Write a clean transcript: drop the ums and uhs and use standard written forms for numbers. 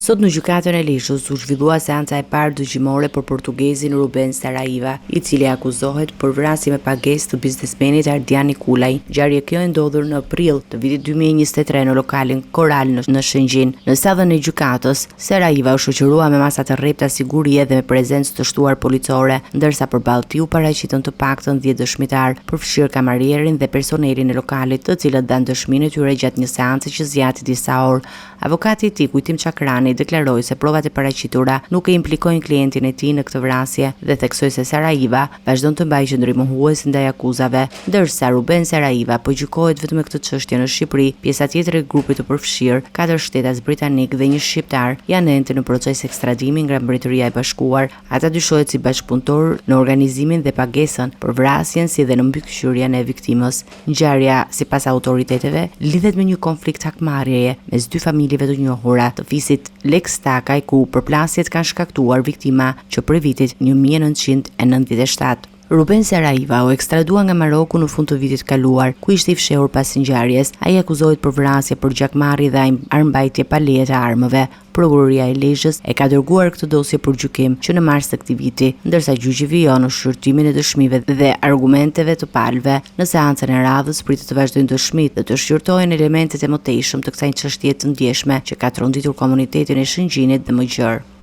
Sot në gjykatën e Lezhës u zhvillua seanca e parë dëgjimore për portugezin Ruben Saraiva, i cili akuzohet për vrasje me pagesë të biznesmenit Ardian Nikulaj. Ngjarje kjo e ndodhur në prill të vitit 2023 në lokalin Koral në Shëngjin. Në sallën e gjykatës, Saraiva u shoqërua me masa të rrepta sigurie dhe me prezencë të shtuar policore, ndërsa përballë tij u paraqitën të paktën 10 dëshmitar, përfshirë kamarierin dhe personelin e lokalit, të cilët dhanë dëshminë e tyre gjatë një seance që zgjati disa orë. Avokati i tij, Kujtim Çakrani, deklaroi se provat e paraqitura nuk e implikojnë klientin e tij në këtë vrasje dhe theksoi se Saraiva vazhdon të mbajë qendrim mohues ndaj akuzave, ndërsa Ruben Saraiva po gjykohet vetëm me këtë çështje në Shqipëri. Pjesa tjetër e grupit të përfshirë, 4 shtetas britanik dhe 1 shqiptar, janë ende në proces ekstradimi nga Mbretëria e Bashkuar. Ata dyshohet si bashkëpunëtor në organizimin dhe pagesën për vrasjen si dhe në mbikëqyrjen e viktimës. Ngjarja, sipas autoriteteve, lidhet me një konflikt hakmarrjeje mes dy familjeve të njohura të fisit Lex Takaj, ku përplasjet kanë shkaktuar viktima që prej vitit 1997. Ruben Saraiva u ekstradua nga Maroku në fund të vitit kaluar, ku ishte i fshehur pas ngjarjes. Ai akuzohet për vrasje, për gjakmarrje dhe armbajtje pa leje të armëve. Prokuroria e Lezhës e ka dërguar këtë dosje për gjykim që në mars të këtij viti, ndërsa gjyqi vijon në shqyrtimin e dëshmive dhe argumenteve të palëve. Në seancën e radhës pritet të vazhdojnë dëshmitë dhe të shqyrtohen elementet e mëtejshëm të kësaj çështje të ndjeshme që ka tronditur komunitetin e Shëngjinit dhe më gjerë.